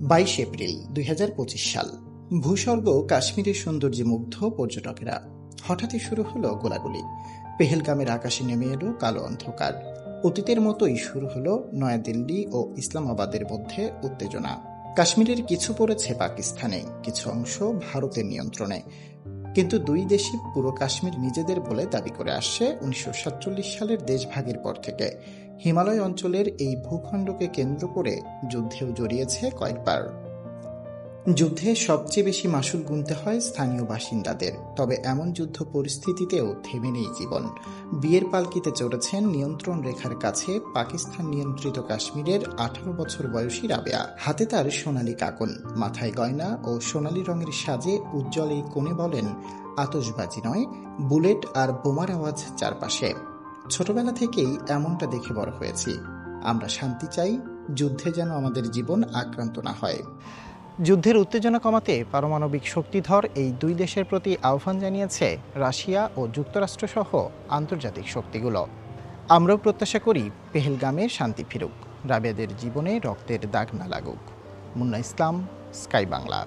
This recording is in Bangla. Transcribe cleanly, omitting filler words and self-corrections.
22 এপ্রিল 2025 সাল। ভূস্বর্গ কাশ্মীরের সৌন্দর্যে মুগ্ধ পর্যটকেরা। হঠাৎই শুরু হলো গোলাগুলি। পেহেলগামের আকাশে নেমে এলো কালো অন্ধকার। অতীতের মতোই শুরু হলো নয়াদিল্লি ও ইসলামাবাদের মধ্যে উত্তেজনা। কাশ্মীরের কিছু পড়েছে পাকিস্তানে, কিছু অংশ ভারতের নিয়ন্ত্রণে। কিন্তু দুই দেশই পুরো কাশ্মীর নিজেদের বলে দাবি করে আসছে 1947 সালের দেশভাগের পর থেকে। হিমালয় অঞ্চলের এই ভূখণ্ডকে কেন্দ্র করে যুদ্ধেও জড়িয়েছে কয়েকবার। যুদ্ধে সবচেয়ে বেশি মাশুল গুনতে হয় স্থানীয় বাসিন্দাদের। তবে এমন যুদ্ধ পরিস্থিতিতেও থেমে নেই জীবন। বিয়ের পালকিতে চড়েছেন নিয়ন্ত্রণ রেখার কাছে পাকিস্তান নিয়ন্ত্রিত কাশ্মীরের 18 বছর বয়সী রাবেয়া। হাতে তার সোনালী কাকন, মাথায় গয়না ও সোনালী রঙের সাজে উজ্জ্বল এই কোণে বলেন, আতশবাজি নয়, বুলেট আর বোমার আওয়াজ চারপাশে। ছোটবেলা থেকেই এমনটা দেখে বড় হয়েছি। আমরা শান্তি চাই, যুদ্ধে যেন আমাদের জীবন আক্রান্ত না হয়। যুদ্ধের উত্তেজনা কমাতে পারমাণবিক শক্তিধর এই দুই দেশের প্রতি আহ্বান জানিয়েছে রাশিয়া ও যুক্তরাষ্ট্রসহ আন্তর্জাতিক শক্তিগুলো। আমরাও প্রত্যাশা করি পেহেলগামে শান্তি ফিরুক, রাবেয়াদের জীবনে রক্তের দাগ না লাগুক। মুন্না ইসলাম, স্কাই বাংলা।